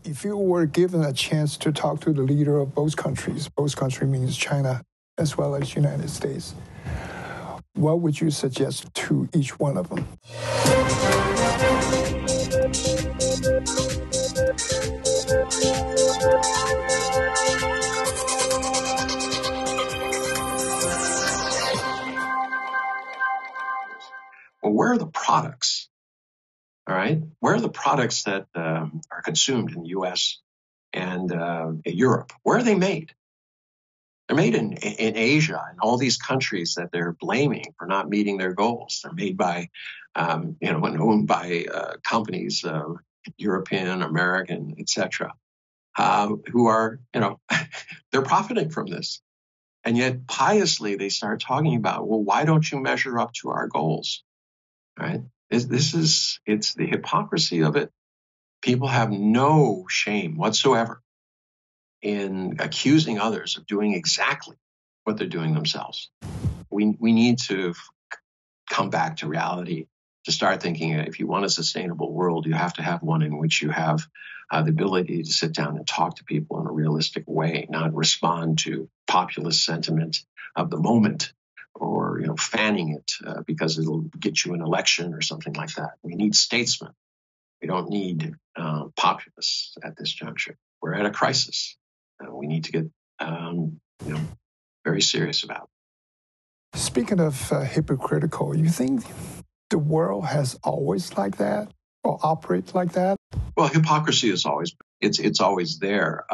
if you were given a chance to talk to the leader of both countries means China as well as United States, what would you suggest to each one of them? Well, where are the products? All right. Where are the products that are consumed in the U.S. and Europe? Where are they made? They're made in Asia and all these countries that they're blaming for not meeting their goals. They're made by, and owned by companies, European, American, etc., who are, they're profiting from this. And yet piously they start talking about, well, why don't you measure up to our goals? Right? It's the hypocrisy of it. People have no shame whatsoever in accusing others of doing exactly what they're doing themselves. We need to come back to reality, to start thinking if you want a sustainable world, you have to have one in which you have the ability to sit down and talk to people in a realistic way, not respond to populist sentiment of the moment or fanning it because it'll get you an election or something like that. We need statesmen. We don't need populists at this juncture. We're at a crisis. We need to get very serious about it. Speaking of hypocritical, you think the world has always like that or operates like that? Well, hypocrisy is always there,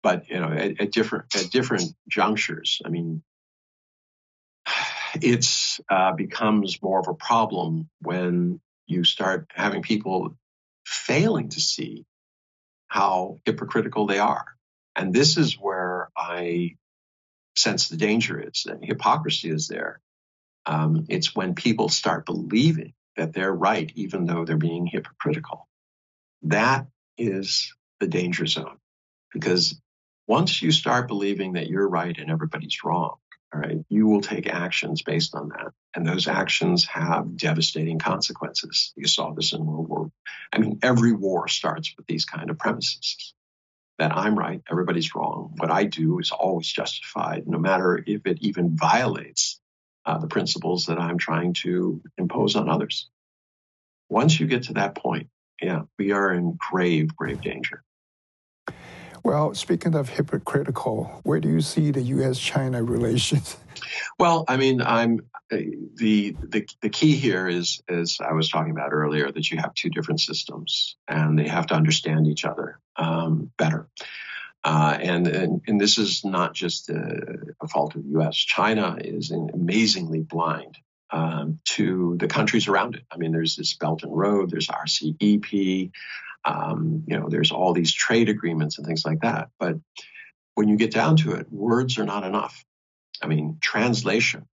but at different junctures. I mean, it's becomes more of a problem when you start having people failing to see how hypocritical they are. And this is where I sense the danger is, that hypocrisy is there. It's when people start believing that they're right, even though they're being hypocritical. That is the danger zone. Because once you start believing that you're right and everybody's wrong, all right, you will take actions based on that. And those actions have devastating consequences. You saw this in World War. I mean, every war starts with these kind of premises. That I'm right, everybody's wrong. What I do is always justified, no matter if it even violates the principles that I'm trying to impose on others. Once you get to that point, we are in grave, grave danger. Well, speaking of hypocritical, where do you see the U.S.-China relations? Well, I mean, the key here is, as I was talking about earlier, that you have two different systems and they have to understand each other better. And this is not just a fault of the U.S. China is amazingly blind to the countries around it. I mean, there's this Belt and Road, there's RCEP, there's all these trade agreements and things like that. But when you get down to it, words are not enough. I mean, translation.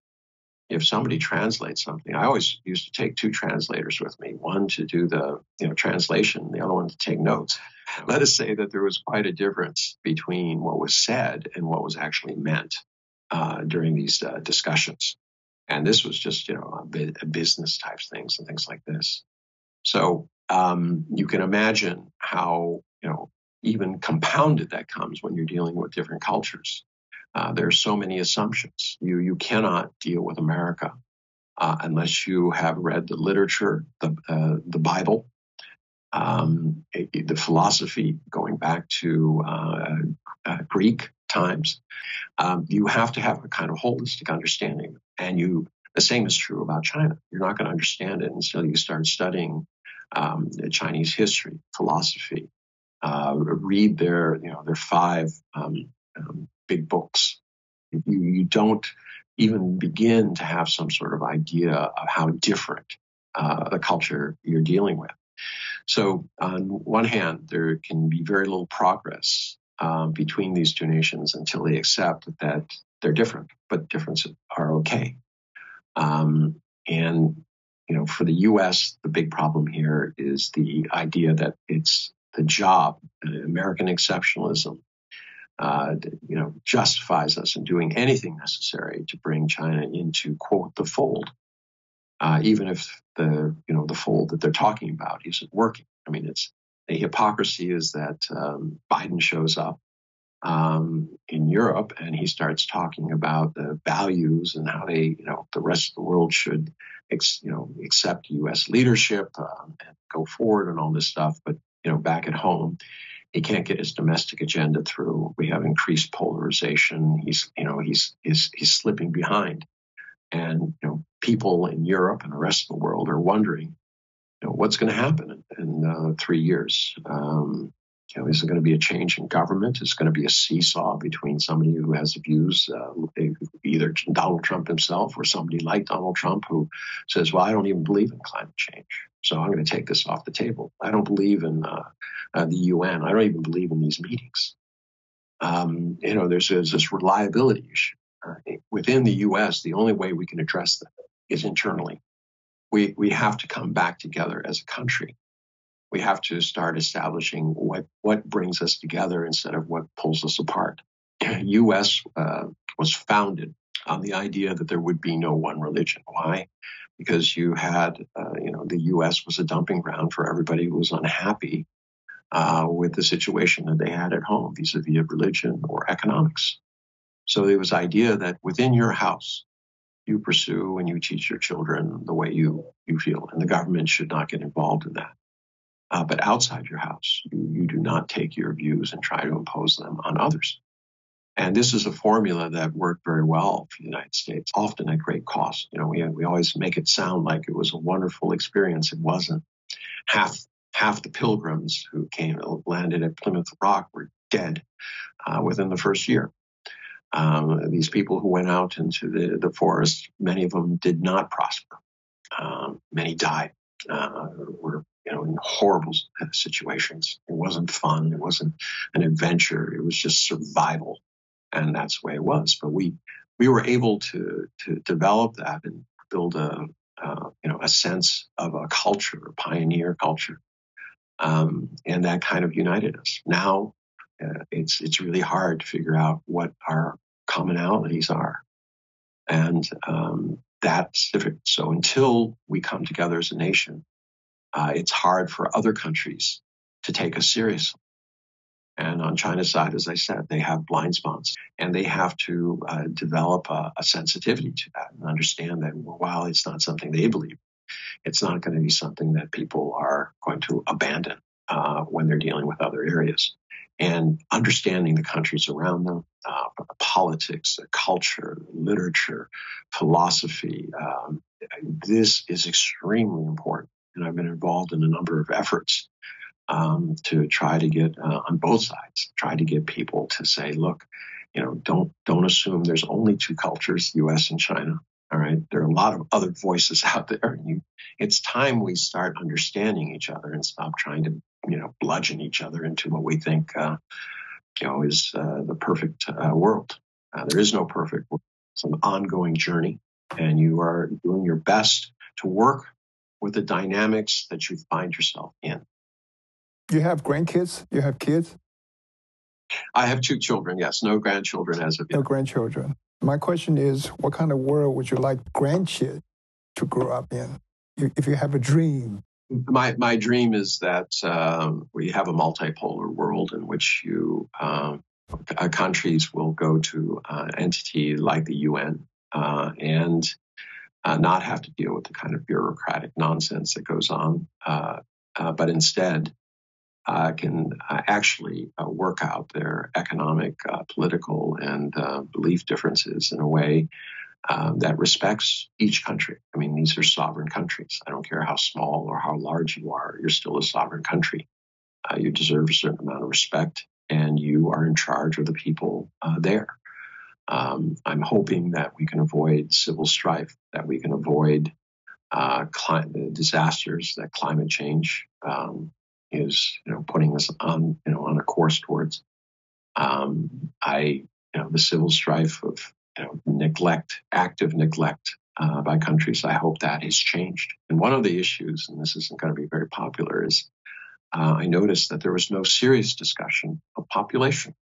If somebody translates something, I always used to take two translators with me, one to do the translation, the other one to take notes. Let us say that there was quite a difference between what was said and what was actually meant during these discussions. And this was just, a business type things and things like this. So you can imagine how, even compounded that comes when you're dealing with different cultures. There are so many assumptions. You cannot deal with America unless you have read the literature, the Bible, the philosophy going back to Greek times. You have to have a kind of holistic understanding. And the same is true about China. You're not going to understand it until you start studying the Chinese history, philosophy, read their 5 big books. You don't even begin to have some sort of idea of how different the culture you're dealing with. So on one hand, there can be very little progress between these two nations until they accept that they're different, but differences are okay. And for the U.S., the big problem here is the idea that it's the job, American exceptionalism, justifies us in doing anything necessary to bring China into, quote, the fold, even if the fold that they're talking about isn't working. I mean, The hypocrisy is that Biden shows up in Europe and he starts talking about the values and how the rest of the world should, accept U.S. leadership and go forward and all this stuff. But back at home, he can't get his domestic agenda through. We have increased polarization. He's slipping behind, and people in Europe and the rest of the world are wondering, what's going to happen in 3 years. Is there going to be a change in government? Is it going to be a seesaw between somebody who has views, either Donald Trump himself or somebody like Donald Trump who says, well, I don't even believe in climate change, so I'm going to take this off the table. I don't believe in the UN. I don't even believe in these meetings. There's this reliability issue. Within the U.S., the only way we can address that is internally. We have to come back together as a country. We have to start establishing what brings us together instead of what pulls us apart. U.S. Was founded on the idea that there would be no one religion. Why? Because you had, the U.S. was a dumping ground for everybody who was unhappy with the situation that they had at home vis-a-vis religion or economics. So there was idea that within your house, you pursue and you teach your children the way you feel, and the government should not get involved in that. But outside your house, you do not take your views and try to impose them on others. And this is a formula that worked very well for the United States, often at great cost. We always make it sound like it was a wonderful experience. It wasn't. Half the pilgrims who landed at Plymouth Rock were dead within the first year. These people who went out into the forest, many of them did not prosper. Many died, were in horrible situations. It wasn't fun. It wasn't an adventure. It was just survival, and that's the way it was. But we were able to develop that and build a sense of a culture, a pioneer culture, and that kind of united us. Now it's really hard to figure out what our commonalities are, and that's difficult. So until we come together as a nation, it's hard for other countries to take us seriously. And on China's side, as I said, they have blind spots, and they have to develop a sensitivity to that and understand that while it's not something they believe, it's not going to be something that people are going to abandon when they're dealing with other areas. And understanding the countries around them, politics, culture, literature, philosophy, this is extremely important. And I've been involved in a number of efforts to try to get on both sides, try to get people to say, look, don't assume there's only two cultures, U.S. and China. All right, there are a lot of other voices out there. It's time we start understanding each other and stop trying to, bludgeon each other into what we think, is the perfect world. There is no perfect world. It's an ongoing journey, and you are doing your best to work with the dynamics that you find yourself in. You have grandkids? You have kids? I have 2 children, yes. No grandchildren as of yet. No grandchildren. My question is, what kind of world would you like grandkids to grow up in? If you have a dream. My dream is that we have a multipolar world in which countries will go to an entity like the UN and not have to deal with the kind of bureaucratic nonsense that goes on, but instead can actually work out their economic, political, and belief differences in a way that respects each country. I mean, these are sovereign countries. I don't care how small or how large you are, you're still a sovereign country. You deserve a certain amount of respect, and you are in charge of the people there. I'm hoping that we can avoid civil strife, that we can avoid disasters that climate change is putting us on a course towards. The civil strife of active neglect by countries, I hope that has changed. And one of the issues, and this isn't going to be very popular, is I noticed that there was no serious discussion of population.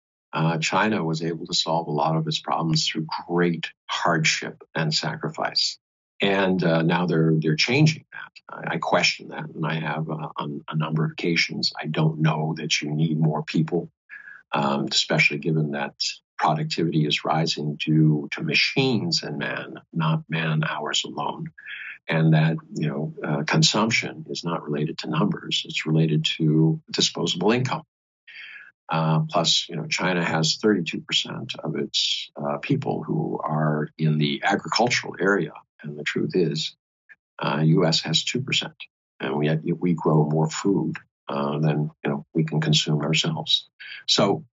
China was able to solve a lot of its problems through great hardship and sacrifice. And now they're changing that. I question that, and I have on a number of occasions. I don't know that you need more people, especially given that productivity is rising due to machines and not man hours alone, and that consumption is not related to numbers; it's related to disposable income. Plus, China has 32% of its people who are in the agricultural area. And the truth is, U.S. has 2%, and we grow more food than we can consume ourselves. So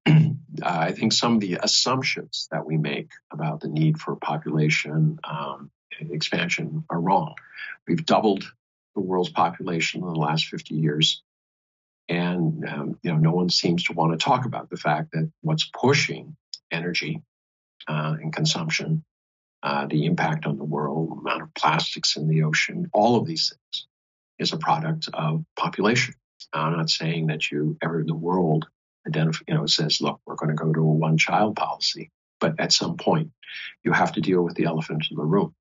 I think some of the assumptions that we make about the need for population expansion are wrong. We've doubled the world's population in the last 50 years. And no one seems to want to talk about the fact that what's pushing energy and consumption, the impact on the world, the amount of plastics in the ocean, all of these things is a product of population. I'm not saying that the world says, look, we're going to go to a one-child policy, but at some point you have to deal with the elephant in the room,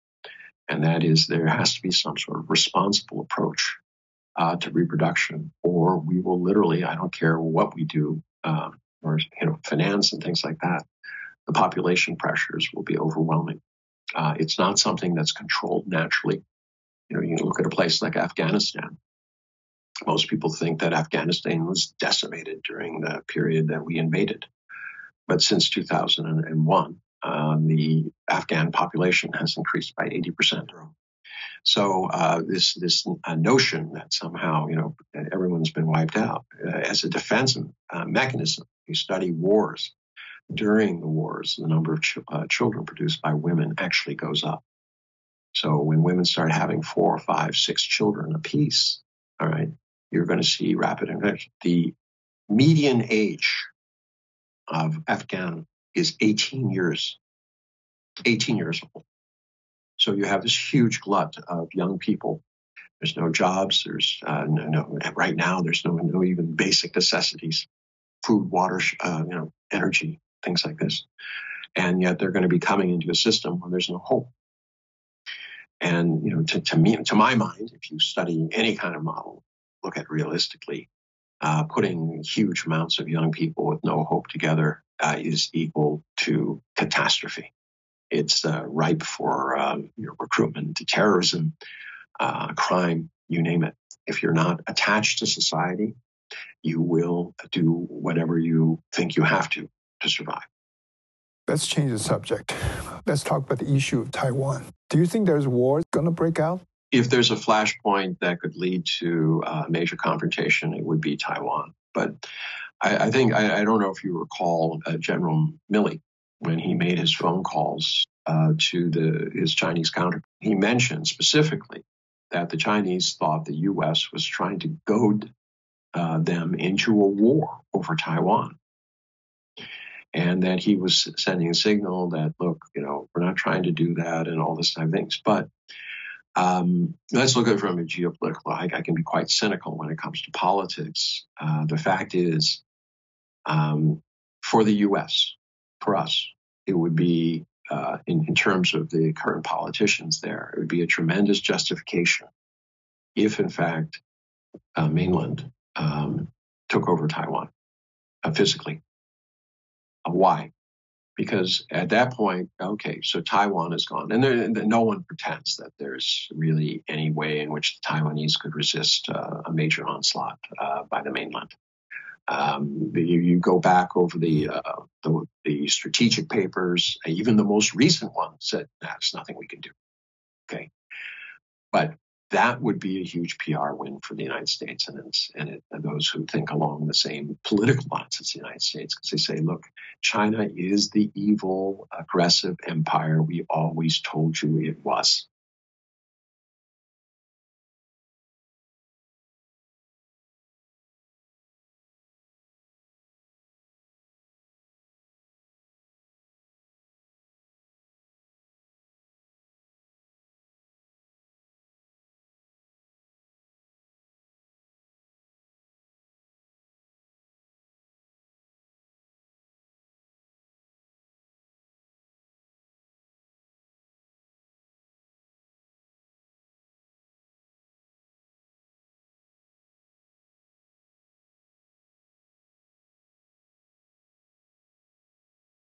and that is there has to be some sort of responsible approach to reproduction, or we will literally, I don't care what we do, or finance and things like that, the population pressures will be overwhelming. It's not something that's controlled naturally. You look at a place like Afghanistan. Most people think that Afghanistan was decimated during the period that we invaded. But since 2001, the Afghan population has increased by 80%. So this notion that somehow that everyone's been wiped out as a defense mechanism. You study wars. During the wars, the number of children produced by women actually goes up. So when women start having 4, 5, 6 children apiece, all right, you're going to see rapid increase. The median age of Afghan is 18 years. 18 years old. So you have this huge glut of young people. There's no jobs. There's right now. There's no even basic necessities, food, water, energy, things like this. And yet they're going to be coming into a system where there's no hope. And to my mind, if you study any kind of model, look at realistically, putting huge amounts of young people with no hope together is equal to catastrophe. It's ripe for recruitment to terrorism, crime, you name it. If you're not attached to society, you will do whatever you think you have to survive. Let's change the subject. Let's talk about the issue of Taiwan. Do you think there's war going to break out? If there's a flashpoint that could lead to a major confrontation, it would be Taiwan. But I think, I don't know if you recall General Milley, when he made his phone calls to his Chinese counterpart, he mentioned specifically that the Chinese thought the U.S. was trying to goad them into a war over Taiwan. And that he was sending a signal that, look, we're not trying to do that and all this type of things. But let's look at it from a geopolitical. I can be quite cynical when it comes to politics. The fact is, for the U.S., for us, it would be, in terms of the current politicians there, it would be a tremendous justification if, in fact, mainland took over Taiwan physically. Why? Because at that point, okay, so Taiwan is gone. And no one pretends that there's really any way in which the Taiwanese could resist a major onslaught by the mainland. You go back over the strategic papers, even the most recent one said, there's nothing we can do. Okay. But that would be a huge PR win for the United States and those who think along the same political lines as the United States, because they say, look, China is the evil, aggressive empire we always told you it was.